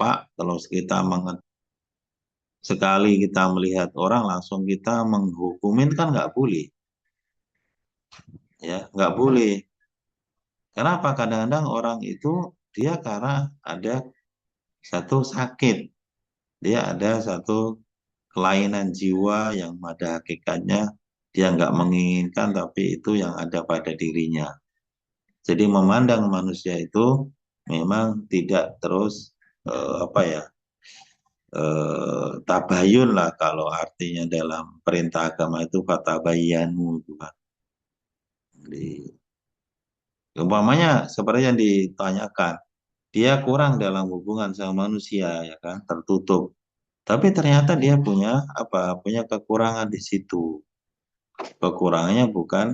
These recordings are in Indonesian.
Pak, kalau kita sekali kita melihat orang langsung kita menghukumin kan nggak boleh, ya nggak boleh. Kenapa? Kadang-kadang orang itu dia karena ada satu sakit, dia ada satu kelainan jiwa yang pada hakikatnya dia nggak menginginkan, tapi itu yang ada pada dirinya. Jadi memandang manusia itu memang tidak terus apa ya, tabayun lah kalau artinya dalam perintah agama itu fatabayyanu itu kan. Jadi, umpamanya seperti yang ditanyakan, dia kurang dalam hubungan sama manusia ya kan, tertutup. Tapi ternyata dia punya apa? Punya kekurangan di situ. Kekurangannya bukan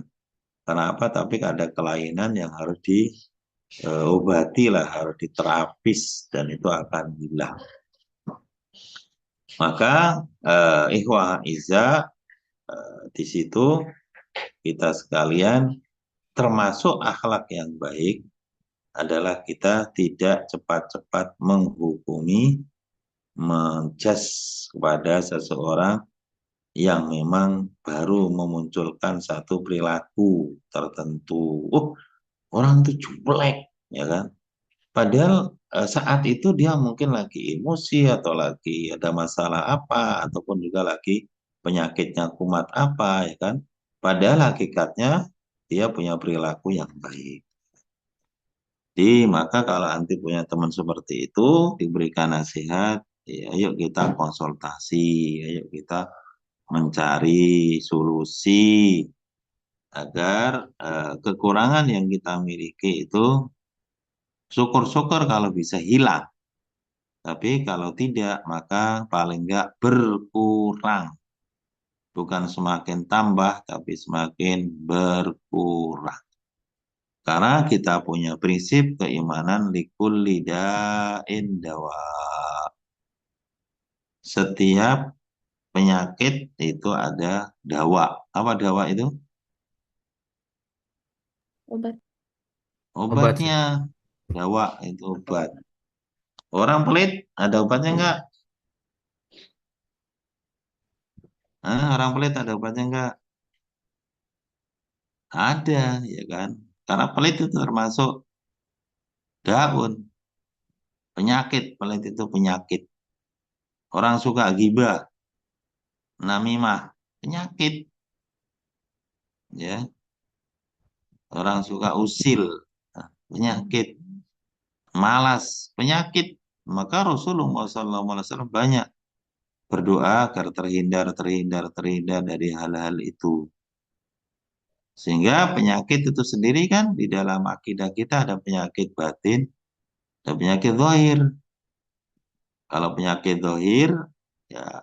karena apa, tapi ada kelainan yang harus diobati lah, harus diterapis dan itu akan hilang. Maka ikhwah iza di situ kita sekalian termasuk akhlak yang baik adalah kita tidak cepat-cepat menghukumi, menjudge kepada seseorang yang memang baru memunculkan satu perilaku tertentu. Oh, orang itu jublek, ya kan? Padahal saat itu dia mungkin lagi emosi atau lagi ada masalah apa, ataupun juga lagi penyakitnya kumat apa, ya kan? Padahal hakikatnya dia punya perilaku yang baik. Jadi maka kalau anti punya teman seperti itu, diberikan nasihat, ya, ayo kita konsultasi, ayo kita mencari solusi agar kekurangan yang kita miliki itu syukur-syukur kalau bisa hilang. Tapi kalau tidak, maka paling enggak berkurang. Bukan semakin tambah, tapi semakin berkurang. Karena kita punya prinsip keimanan likulli da'in dawa. Setiap penyakit itu ada dawa. Apa dawa itu? Obat. Obat sih. Obatnya. Dawa itu obat. Orang pelit, ada obatnya enggak? Orang pelit ada obatnya enggak? Ada, ya kan? Karena pelit itu termasuk daun, penyakit. Pelit itu penyakit. Orang suka gibah, namimah, penyakit. Ya, orang suka usil, penyakit. Malas, penyakit. Maka Rasulullah SAW banyak berdoa agar terhindar dari hal-hal itu. Sehingga penyakit itu sendiri kan di dalam akidah kita ada penyakit batin, ada penyakit zahir. Kalau penyakit zahir, ya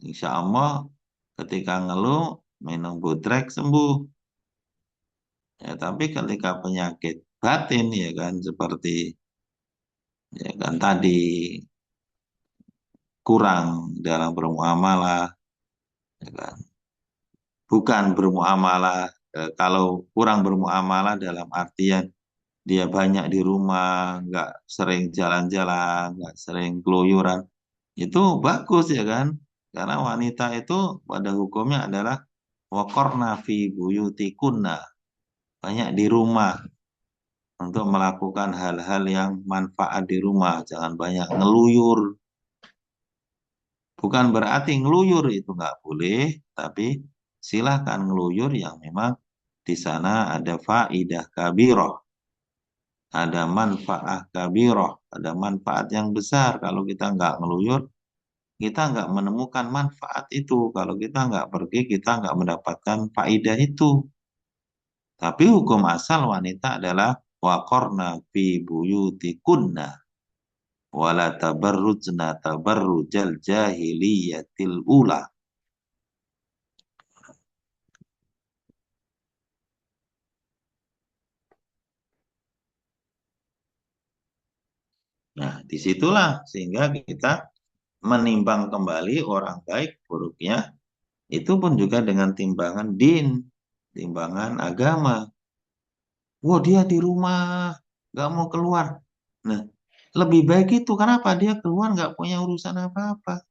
insya Allah ketika ngeluh minum bodrek sembuh. Ya, tapi ketika penyakit batin ya kan seperti ya kan tadi kurang dalam bermuamalah, ya kan. Bukan bermuamalah kalau kurang bermuamalah dalam artian dia banyak di rumah, nggak sering jalan-jalan, nggak sering keluyuran, itu bagus ya kan? Karena wanita itu pada hukumnya adalah wakorna fi buyutikunna, banyak di rumah untuk melakukan hal-hal yang manfaat di rumah, jangan banyak ngeluyur. Bukan berarti ngeluyur itu nggak boleh, tapi silahkan ngeluyur yang memang di sana ada faidah kabiroh, ada manfaat kabiroh, ada manfaat yang besar. Kalau kita nggak ngeluyur, kita nggak menemukan manfaat itu. Kalau kita nggak pergi, kita nggak mendapatkan faidah itu. Tapi hukum asal wanita adalah waqorna fi buyutikunna wala tabarrujna tabarrujal jahiliyatil ula. Nah, disitulah sehingga kita menimbang kembali orang baik buruknya itu pun juga dengan timbangan din, timbangan agama. Wah, dia di rumah, nggak mau keluar. Nah, Lebih baik itu, kenapa? Dia keluar nggak punya urusan apa-apa.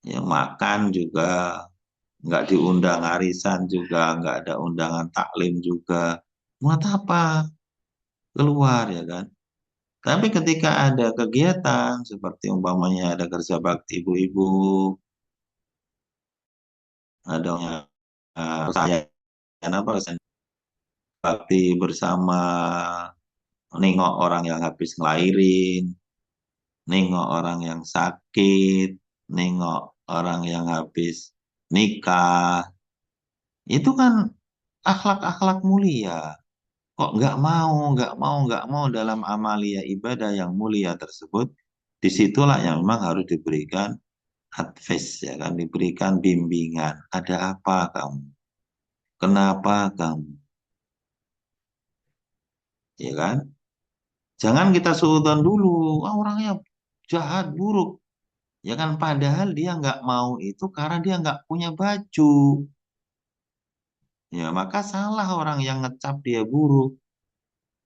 Ya makan juga, nggak diundang arisan juga, nggak ada undangan taklim juga. Buat apa? Keluar ya kan. Tapi ketika ada kegiatan seperti umpamanya ada kerja bakti ibu-ibu, ada saya apa bakti bersama, nengok orang yang habis ngelahirin, nengok orang yang sakit, nengok orang yang habis nikah, itu kan akhlak-akhlak mulia. Kok nggak mau dalam amalia ibadah yang mulia tersebut, disitulah yang memang harus diberikan advice ya kan, diberikan bimbingan. Ada apa kamu? Kenapa kamu? Ya kan? Jangan kita suudzon dulu, ah, orangnya jahat, buruk. Ya kan, padahal dia nggak mau itu karena dia nggak punya baju. Ya, maka salah orang yang ngecap dia buruk.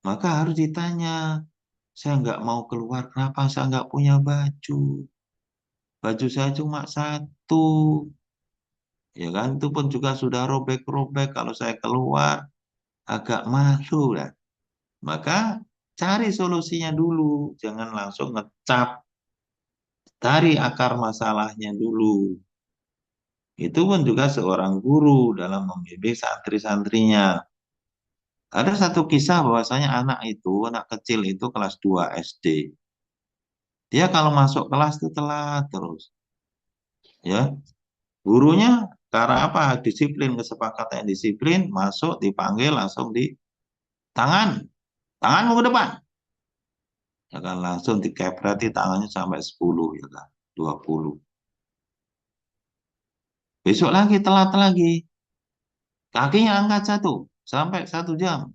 Maka harus ditanya, saya nggak mau keluar, kenapa saya nggak punya baju? Baju saya cuma satu. Ya kan, itu pun juga sudah robek-robek. Kalau saya keluar, agak malu lah. Maka cari solusinya dulu. Jangan langsung ngecap. Cari akar masalahnya dulu. Itu pun juga seorang guru dalam membimbing santri-santrinya. Ada satu kisah bahwasanya anak kecil itu kelas 2 SD. Dia kalau masuk kelas itu telat terus. Ya, gurunya cara apa? Disiplin, kesepakatan disiplin, masuk dipanggil langsung di tangan, tanganmu ke depan. Ya kan langsung dikepreti tangannya sampai 10 ya kan, 20. Besok lagi telat lagi, kakinya angkat satu sampai 1 jam.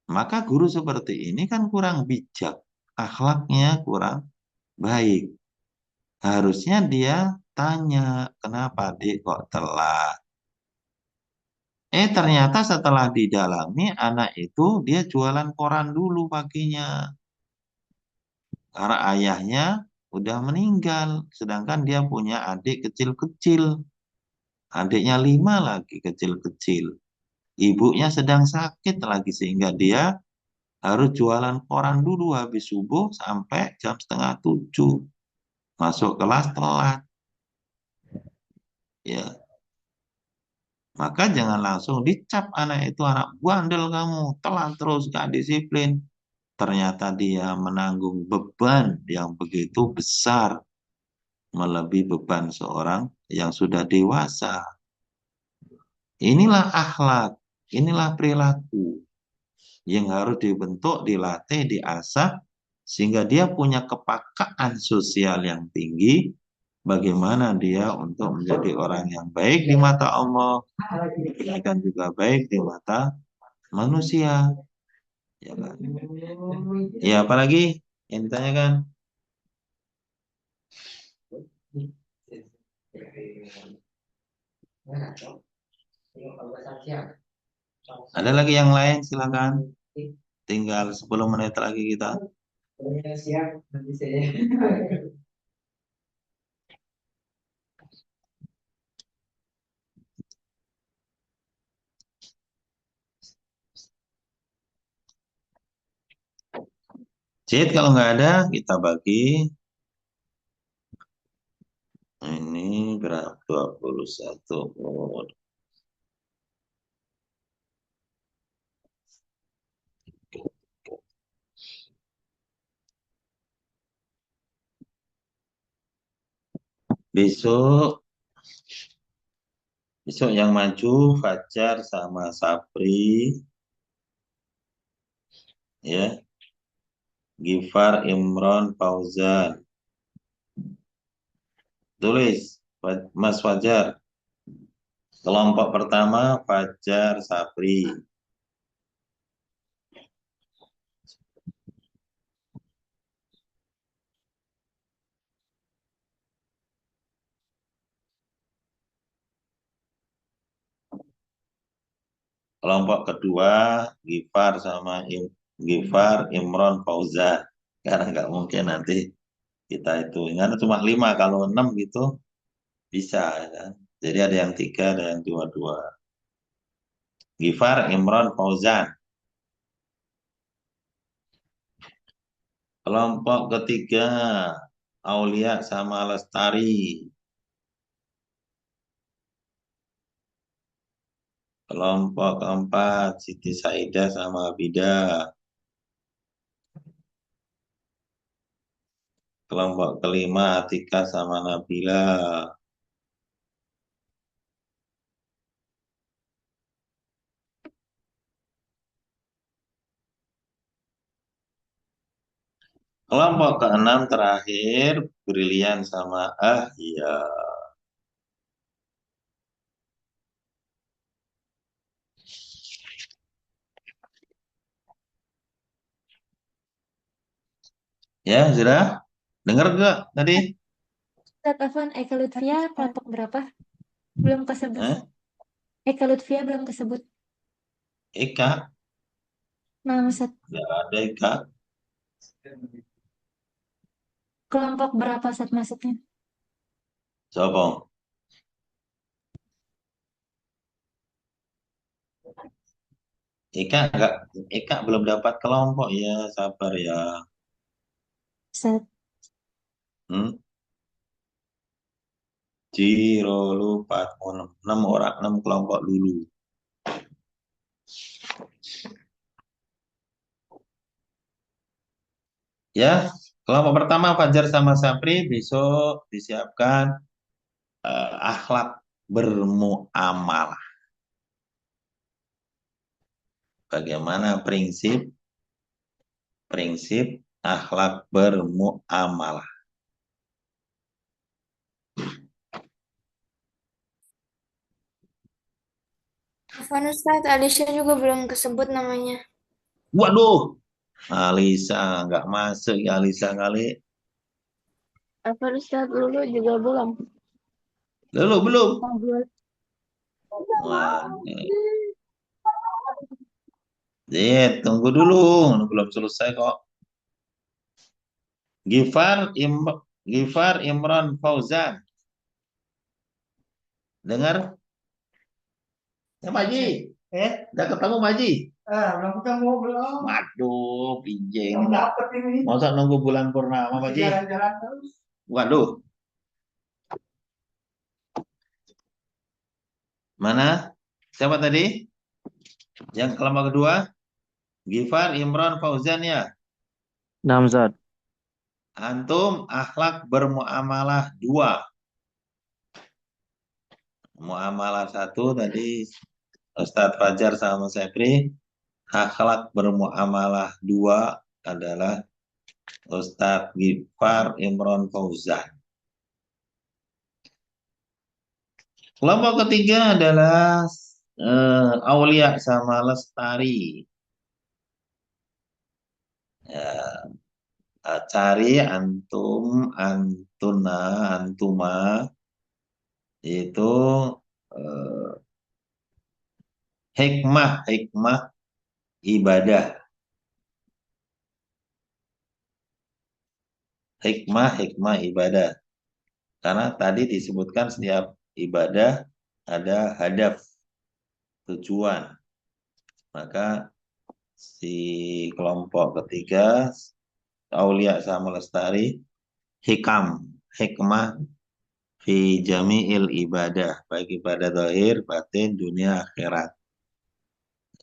Maka guru seperti ini kan kurang bijak, akhlaknya kurang baik. Harusnya dia tanya, kenapa dik kok telat? Ternyata setelah didalami, anak itu dia jualan koran dulu paginya. Karena ayahnya udah meninggal, sedangkan dia punya adik kecil-kecil. Adiknya 5 lagi kecil-kecil. Ibunya sedang sakit lagi sehingga dia harus jualan koran dulu habis subuh sampai jam setengah 7. Masuk kelas telat. Ya, maka jangan langsung dicap anak itu anak bandel kamu, telat terus gak disiplin. Ternyata dia menanggung beban yang begitu besar, melebihi beban seorang yang sudah dewasa. Inilah akhlak, inilah perilaku yang harus dibentuk, dilatih, diasah, sehingga dia punya kepekaan sosial yang tinggi. Bagaimana dia untuk menjadi orang yang baik di mata Allah dan juga baik di mata manusia. Ya, kan? Ya apalagi yang ditanyakan? Ada lagi yang lain? Silakan. Tinggal 10 menit lagi kita. Cid, kalau nggak ada, kita bagi. Ini berapa? 21. Oh, besok, besok yang maju Fajar sama Sapri, ya, Gifar, Imron, Fauzan. Tulis, Mas Fajar. Kelompok pertama Fajar, Sapri. Kelompok kedua Gifar sama Gifar, Imron, Fauzan. Karena nggak mungkin nanti kita itu. Karena cuma 5, kalau 6 gitu bisa ya kan. Jadi ada yang 3, ada yang dua-dua. Gifar, Imron, Fauzan. Kelompok ketiga, Aulia sama Lestari. Kelompok keempat, Siti Saidah sama Abida. Kelompok kelima, Atika sama Nabila. Kelompok keenam terakhir, Brilian sama Ahya. Ya, sudah? Dengar gak tadi? Ustaz Afwan, Eka Lutfia kelompok berapa? Belum kesebut. Eh? Eka Lutfia belum kesebut. Eka? Nah, Ustaz, Nggak ada Eka. kelompok berapa Ustaz maksudnya? Coba. Eka enggak, Eka belum dapat kelompok ya, sabar ya. Ustaz, Hmm? Ciro lupa 6 orang, 6 kelompok dulu. Ya, kelompok pertama Fajar sama Sapri besok disiapkan akhlak bermuamalah. Bagaimana prinsip prinsip akhlak bermuamalah. Afwan Ustadz, Alisha juga belum kesebut namanya. Waduh, Alisa nggak masuk ya Alisa kali. Afwan Ustadz, Lulu juga belum. Lalu belum. oh, belum. Wah, tunggu dulu, belum selesai kok. Gifar Imran Fauzan. Dengar? Ya Maji. Udah ketemu Maji? Belum ketemu, belum. Waduh, pinjeng. Belum dapet ini. Masa nunggu bulan purnama, Maji? Jalan-jalan terus. Waduh, mana? Siapa tadi? Yang kelompok kedua? Gifar Imran Fauzan ya. Namzat. Antum akhlak bermuamalah 2. Muamalah 1 tadi Ustadz Fajar sama Sepri. Akhlak bermuamalah 2 adalah Ustadz Gifar Imron Fauzan. Kelompok ketiga adalah Aulia sama Lestari. Ya, cari antum, antuna, antuma itu eh, hikmah ibadah. Hikmah ibadah. Karena tadi disebutkan setiap ibadah ada hadaf, tujuan. Maka si kelompok ketiga, Aulia sama Lestari, hikmah fi jami'il ibadah, baik ibadah zahir, batin, dunia, akhirat.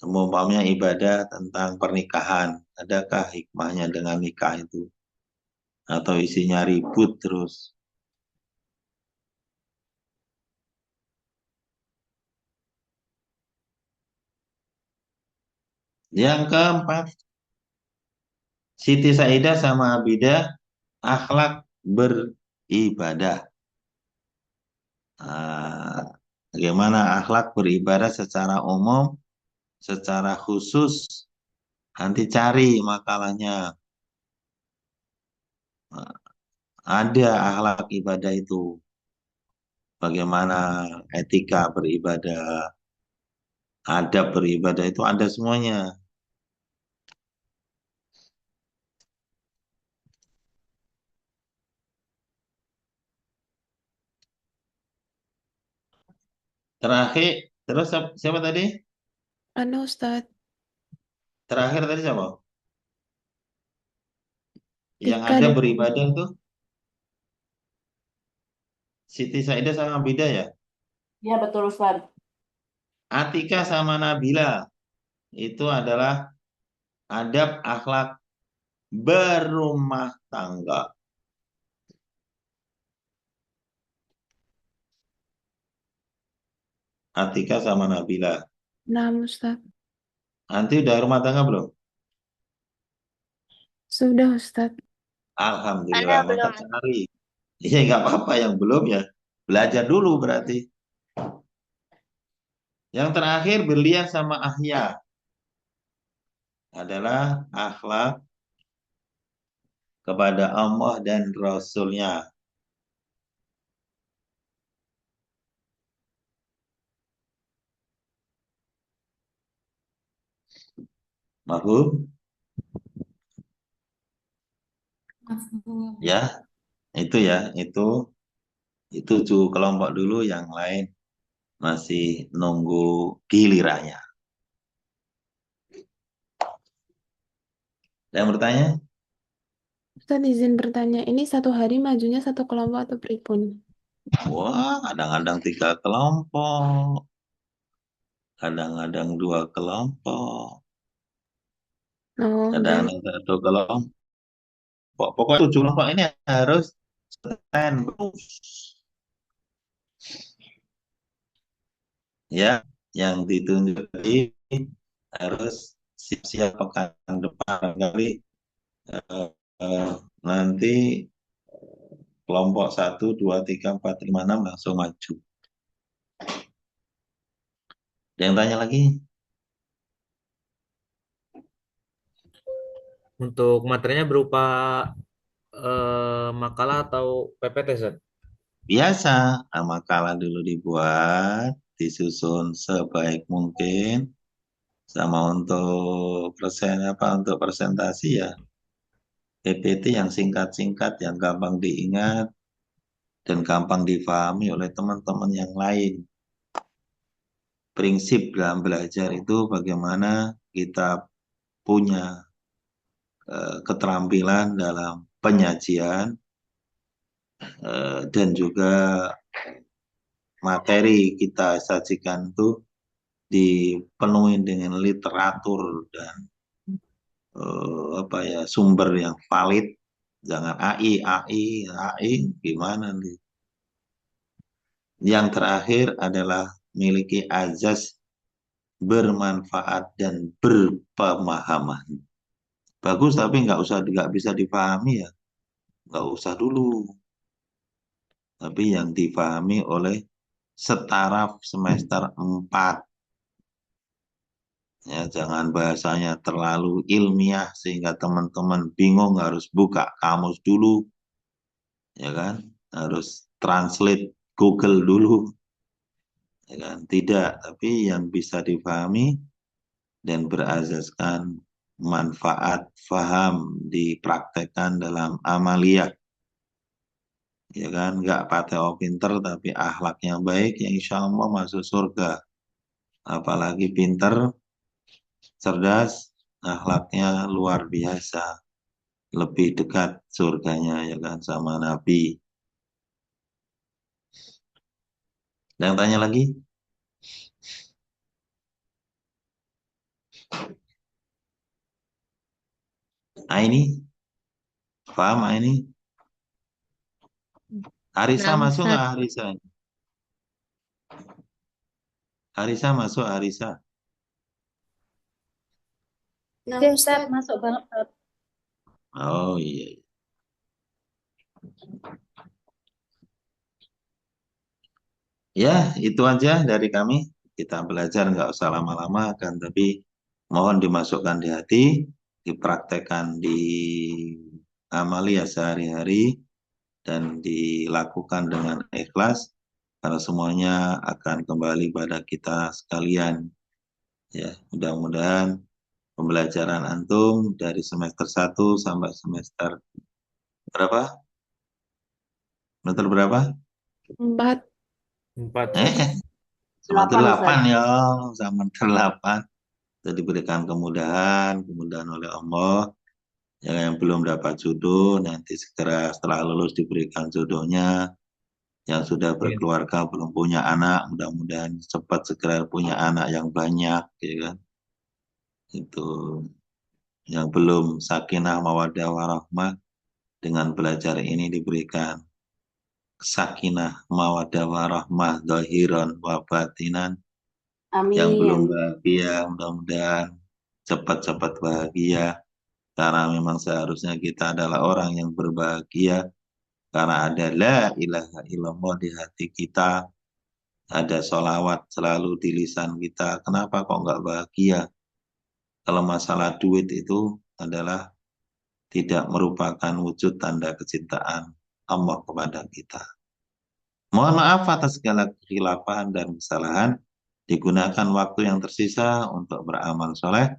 Umpamanya ibadah tentang pernikahan, adakah hikmahnya dengan nikah itu? Atau isinya ribut terus? Yang keempat, Siti Saidah sama Abidah, akhlak beribadah. Nah, bagaimana akhlak beribadah secara umum, secara khusus, nanti cari makalahnya. Nah, ada akhlak ibadah itu. Bagaimana etika beribadah, adab beribadah itu ada semuanya. Terakhir, terus siapa tadi? Ana Ustadz. Terakhir tadi siapa? Yang Tika ada dan beribadah tuh Siti Saidah sama Bida ya? Ya, betul Ustaz. Atika sama Nabila itu adalah adab akhlak berumah tangga. Atika sama Nabila. Nam Ustadz. Nanti udah rumah tangga belum? Sudah Ustadz. Alhamdulillah, Ana maka belum. cari. Iya, nggak apa-apa yang belum ya. Belajar dulu berarti. Yang terakhir berlian sama Ahya adalah akhlak kepada Allah dan Rasulnya. Mahfum? Ya, itu kelompok dulu, yang lain masih nunggu gilirannya. Yang bertanya? Ustadz izin bertanya, ini satu hari majunya satu kelompok atau pripun? Wah, kadang-kadang 3 kelompok, kadang-kadang 2 kelompok, Oh, dan kadang-kadang 1 kelompok. Pokoknya 7 kelompok ini harus stand terus. Ya, yang ditunjuk tadi harus siap-siap pekan depan kali, eh, eh, nanti kelompok 1, 2, 3, 4, 5, 6 langsung maju. Ada yang tanya lagi? Untuk materinya berupa makalah atau PPT, Zat? Biasa, makalah dulu dibuat, disusun sebaik mungkin, sama untuk untuk presentasi ya PPT yang singkat-singkat, yang gampang diingat dan gampang difahami oleh teman-teman yang lain. Prinsip dalam belajar itu bagaimana kita punya keterampilan dalam penyajian, dan juga materi kita sajikan itu dipenuhi dengan literatur dan sumber yang valid. Jangan AI gimana nih. Yang terakhir adalah miliki azas bermanfaat dan berpemahaman. Bagus, tapi nggak bisa dipahami ya, nggak usah dulu. Tapi yang dipahami oleh setara semester 4. Ya, jangan bahasanya terlalu ilmiah sehingga teman-teman bingung harus buka kamus dulu, ya kan? Harus translate Google dulu, ya kan? Tidak, tapi yang bisa dipahami dan berazaskan manfaat faham dipraktekkan dalam amaliyah, ya kan? Nggak pateo pinter tapi akhlaknya baik, ya insya Allah masuk surga. Apalagi pinter, cerdas, akhlaknya luar biasa, lebih dekat surganya ya kan sama Nabi. Yang tanya lagi? Ini paham ini? Arisa Nah, masuk Ustaz. nggak Arisa? Arisa masuk Arisa. Nah, Ya, Ustaz. Ustaz, masuk banget, Ustaz. Oh iya. Ya, itu aja dari kami. Kita belajar nggak usah lama-lama kan, tapi mohon dimasukkan di hati, dipraktekkan di amalia sehari-hari, dan dilakukan dengan ikhlas, karena semuanya akan kembali pada kita sekalian. Ya, mudah-mudahan pembelajaran antum dari semester 1 sampai semester berapa? Semester berapa? 4. 4, Zat. Eh, Sama 8 8 Ustaz. ya, sama 8. Itu diberikan kemudahan oleh Allah. Yang belum dapat jodoh nanti segera setelah lulus diberikan jodohnya. Yang sudah berkeluarga belum punya anak, mudah-mudahan cepat segera punya anak yang banyak, ya kan? Itu yang belum sakinah mawaddah warahmah dengan belajar ini diberikan sakinah mawaddah warahmah zahiran wa batinan. Yang belum Amin. bahagia mudah-mudahan cepat-cepat bahagia, karena memang seharusnya kita adalah orang yang berbahagia karena ada la ilaha illallah di hati kita, ada sholawat selalu di lisan kita. Kenapa kok nggak bahagia? Kalau masalah duit itu adalah tidak merupakan wujud tanda kecintaan Allah kepada kita. Mohon maaf atas segala kekhilafan dan kesalahan. Digunakan waktu yang tersisa untuk beramal soleh.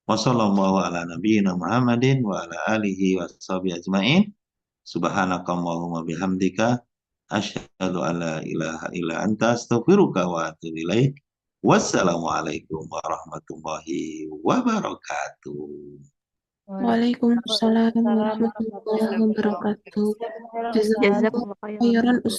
Wassallallahu ala nabiyyina Muhammadin wa ala alihi wa sahbihi ajma'in. Subhanakallahumma bihamdika asyhadu an la ilaha illa anta astaghfiruka wa atubu ilaik. Wassalamualaikum warahmatullahi wabarakatuh. Waalaikumsalam warahmatullahi wabarakatuh. Jazakallahu khairan Ustaz.